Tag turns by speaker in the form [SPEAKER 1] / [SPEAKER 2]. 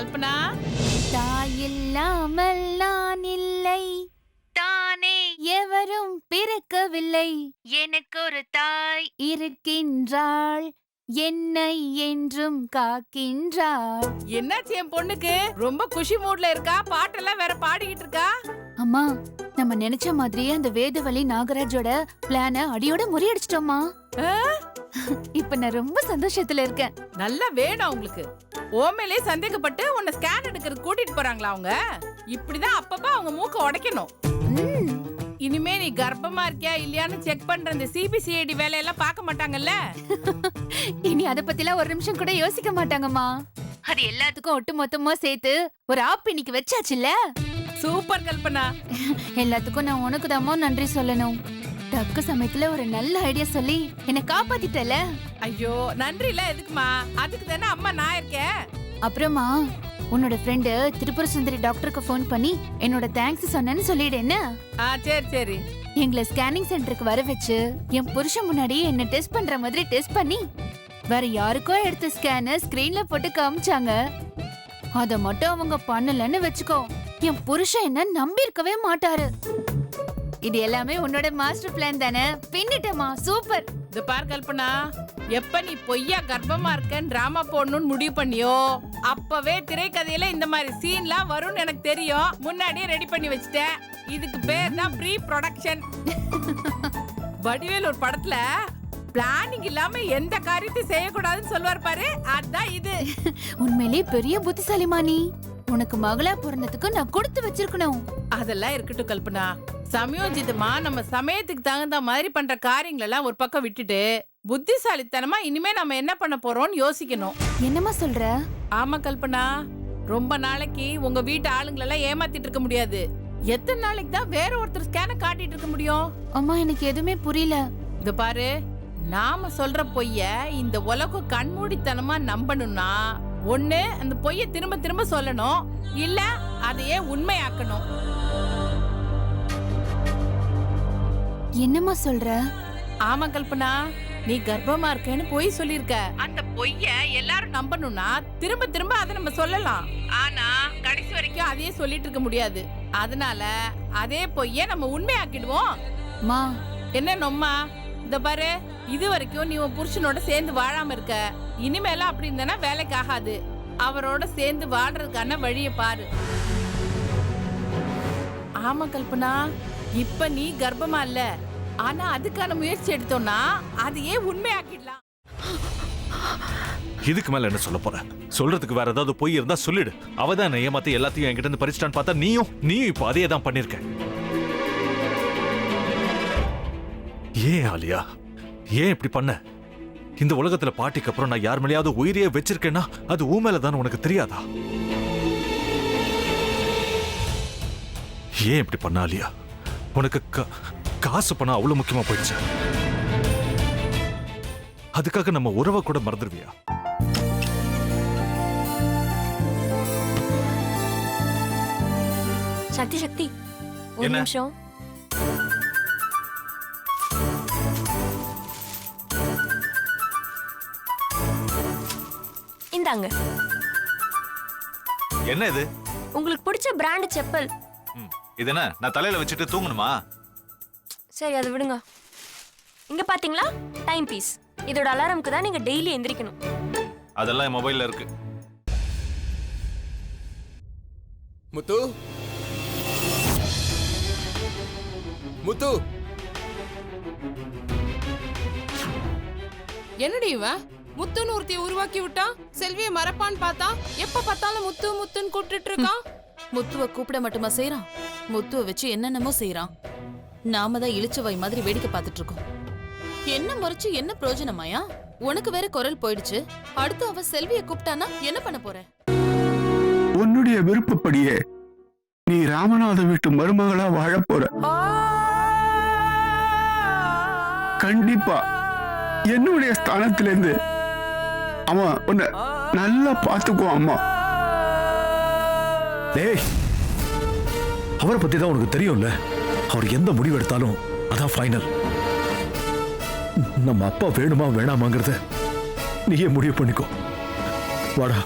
[SPEAKER 1] கல்பனா,
[SPEAKER 2] தாயில்லாமல் நான் இல்லை, தானே எவரும் பிறக்கவில்லை, எனக்கு ஒரு தாய் இருக்கின்றாள், என்னை என்றும் காக்கின்றாள்.
[SPEAKER 1] என்னாச்சு என் பொண்ணுக்கு? ரொம்ப குஷி மூட்ல இருக்கா, பாட்டெல்லாம் வேற பாடிக்கிட்டு இருக்கா.
[SPEAKER 2] அம்மா, நம்ம நினைச்ச மாதிரியே அந்த வேதவழி நாகராஜோட பிளான அடியோட முறியடிச்சிட்டோமா. இப்ப நான் ரொம்ப சந்தோஷத்துல இருக்கேன்.
[SPEAKER 1] நல்லா வேணும் அவங்களுக்கு. ஓமேலே சந்தேகப்பட்டு உன்னை ஸ்கேன் எடுக்கிறது கூட்டிட்டு போறாங்களா அவங்க? இப்படிதான் அப்பப்ப அவங்க மூக்க உடைக்கணும். இனிமே நீ கர்ப்பமா இருக்கியா இல்லையான்னு செக் பண்ற இந்த சிபிசிஐடி வேலையெல்லாம் பார்க்க மாட்டாங்கல்ல.
[SPEAKER 2] இனி அத பத்திலாம் ஒரு நிமிஷம் கூட யோசிக்க மாட்டாங்கம்மா. அது எல்லாத்துக்கும் ஒட்டு மொத்தமா சேர்த்து ஒரு ஆப் இன்னைக்கு வச்சாச்சுல்ல.
[SPEAKER 1] சூப்பர் கல்பனா.
[SPEAKER 2] எல்லாத்துக்கும் நான் உனக்கு தான் நன்றி சொல்லணும். தக்க சமயத்துல ஒரு நல்ல ஐடியா சொல்லி என்ன காப்பாத்திட்டல.
[SPEAKER 1] ஐயோ, நன்றி இல்ல எதுக்குமா? அதுக்கு தானே அம்மா நான் இருக்கேன்.
[SPEAKER 2] அப்புறமா உன்னோட ஃப்ரெண்டு திருப்புர சுந்தரி டாக்டருக்கு ஃபோன் பண்ணி என்னோட தேங்க்ஸ் சொன்னேன்னு சொல்லிடு என்ன.
[SPEAKER 1] சரி சரி.
[SPEAKER 2] எங்களை ஸ்கேனிங் சென்டருக்கு வர வச்சு என் புருஷன் முன்னாடி என்ன டெஸ்ட் பண்ற மாதிரி டெஸ்ட் பண்ணி வேற யாருக்கோ எடுத்த ஸ்கேனை ஸ்கிரீன்ல போட்டு காமிச்சாங்க. அத மட்டும் அவங்க பண்ணலன்னு வச்சுக்கோ, என் புருஷன் என்ன நம்பி இருக்கவே மாட்டாரு. இது எல்லாமே உன்னோட மாஸ்டர் பிளான் தானே? பின்னிட்டமா, சூப்பர்.
[SPEAKER 1] இது பார் கல்பனா, எப்ப நீ பொய்யா கர்ப்பமா இருக்கன்னு டிராமா போடணும்னு முடிவு பண்ணியோ அப்பவே திரைக்கதையில இந்த மாதிரி சீன்லாம் வரும்னு எனக்கு தெரியும். முன்னாடியே ரெடி பண்ணி வச்சிட்டேன். இதுக்கு பேர் தான் ப்ரீ ப்ரொடக்ஷன். வடிவேல் ஒரு படத்துல பிளானிங் இல்லாம எந்த காரியத்தையும் செய்யக்கூடாதுன்னு சொல்லுவார் பாரு, அதான் இது.
[SPEAKER 2] உண்மையிலே பெரிய புத்திசாலிமா நீ. உனக்கு மகளா பிறந்ததுக்கு நான் கொடுத்து வச்சிருக்கணும்.
[SPEAKER 1] அதெல்லாம் இருக்கட்டும் கல்பனா. சமயோஜிதமா நம்ம சமயத்துக்கு தகுந்த மாதிரி பண்ற காரியங்கள் எல்லாம் ஒரு பக்கம் விட்டுட்டு புத்திசாலித்தனமா இனிமே நம்ம என்ன பண்ண போறோம்னு யோசிக்கணும்.
[SPEAKER 2] என்னமா சொல்ற?
[SPEAKER 1] ஆமா கல்பனா, ரொம்ப நாளைக்கு உங்க வீட்டு ஆளுங்களெல்லாம் ஏமாத்திட்டு இருக்க முடியாது. எத்தனை நாளைக்கு தான் வேற ஒருத்தர் ஸ்கேனை காட்டிட்டு இருக்க முடியும்?
[SPEAKER 2] அம்மா, எனக்கு எதுவுமே புரியல.
[SPEAKER 1] இங்க பாரு, நாம சொல்ற பொய்ய இந்த உலகம் கண்மூடித்தனமா நம்பணும்னா ஒண்ணு அந்த பொய்ய திரும்ப திரும்ப சொல்லணும், இல்ல அதையே உண்மையாக்கணும்.
[SPEAKER 2] என்னமா சொல்ற?
[SPEAKER 1] ஆமா கல்பனா, நீ கர்ப்பமா இருக்கேன்னு பொய் சொல்லிருக்க. அந்த பொய்ய எல்லாரும் நம்பணும்னா திரும்ப திரும்ப அதை நம்ம சொல்லலாம். ஆனா கடைசி வரைக்கும் அதையே சொல்லிட்டு இருக்க முடியாது. அதனால அதே பொய்ய நம்ம உண்மையாக்கிடுவோம்.
[SPEAKER 2] மா,
[SPEAKER 1] என்ன நொம்மா? இந்த பாரு, இது வரைக்கும் நீ உன் புருஷனோட சேர்ந்து வாழாம இருக்க. இனிமேல அப்படி இருந்தா வேலைக்கு ஆகாது. அவரோட சேர்ந்து வாழ்றதுக்கான வழிய பாரு. ஆமா கல்பனா, இப்ப நீ கர்ப்பமா இல்ல, ஆனா அதுக்கான முயற்சி எடுத்தோம்னா அதையே உண்மையாக்கிடலாம்.
[SPEAKER 3] இதுக்கு மேல என்ன சொல்ல போற? சொல்றதுக்கு வேற ஏதாவது பொய் இருந்தா சொல்லிடு. அவதான் ஏமாத்தி எல்லாத்தையும் என்கிட்ட இருந்து பறிச்சிட்டான்னு பார்த்தா நீயும் இப்ப அதே தான் பண்ணிருக்க. ஏன் ஆலியா, ஏன் இப்படி பண்ண? இந்த உலகத்துல பாட்டிக்கு அப்புறம் நான் யார் மேலேயாவது உயிரையே வச்சிருக்கேன்னா அது ஊ மேலதான் உனக்கு தெரியாதா? ஏன் இப்படி பண்ண ஆலியா? உனக்கு காசு பணம் அவ்வளவு முக்கியமா போயிடுச்சு. அதுக்காக நம்ம உறவை கூட மறந்துடுவியா?
[SPEAKER 4] சக்தி சக்தி, ஒரு நிமிஷம். இந்தாங்க.
[SPEAKER 3] என்ன இது?
[SPEAKER 4] உங்களுக்கு பிடிச்ச பிராண்ட் செப்பல்.
[SPEAKER 3] இது என்ன, நான் தலையில வச்சுட்டு தூங்கணுமா?
[SPEAKER 4] சரி, அதை விடுங்க. இங்க பாத்தீங்களா, டைம் பீஸ். இதோட அலாரம்க்கு தான் நீங்க டெய்லி எந்திரிக்கணும்.
[SPEAKER 3] அதெல்லாம் என் மொபைல்ல இருக்கு.
[SPEAKER 5] முத்து, முத்து,
[SPEAKER 6] என்னடி இவன் முத்துன்னு ஒருத்திய உருவாக்கி விட்டான். செல்விய மறப்பான்னு பார்த்தா எப்ப பார்த்தாலும் முத்து முத்துன்னு கூப்பிட்டு இருக்கான்.
[SPEAKER 7] முத்துவ கூப்பிட மட்டுமா செய்யறான், முத்துவ வச்சு என்னென்னமோ செய்யறான். நாம தான் இழிச்சவாய் மாதிரி வேடிக்கை பார்த்துட்டு இருக்கோம். என்ன முறைச்சு என்ன பிரயோஜனமாயா? உனக்கு வேற குரல் போயிடுச்சு. அடுத்து அவ செல்விய கூப்பிட்டானா என்ன பண்ண போற?
[SPEAKER 8] உன்னுடைய விருப்பப்படியே நீ ராமநாத வீட்டு மருமகளா வாழ போற. கண்டிப்பா என்னுடைய ஸ்தானத்திலிருந்து அவன் உன்னை நல்லா பார்த்துக்குவான். அம்மா,
[SPEAKER 9] டேய், அவரை பத்தி தான் உனக்கு தெரியும்ல. அவர் எந்த முடிவு எடுத்தாலும் அதான் ஃபைனல். நம்ம அப்பா வேணுமா வேணாமாங்கிறத நீயே முடிவு பண்ணிக்கோ. வாடா.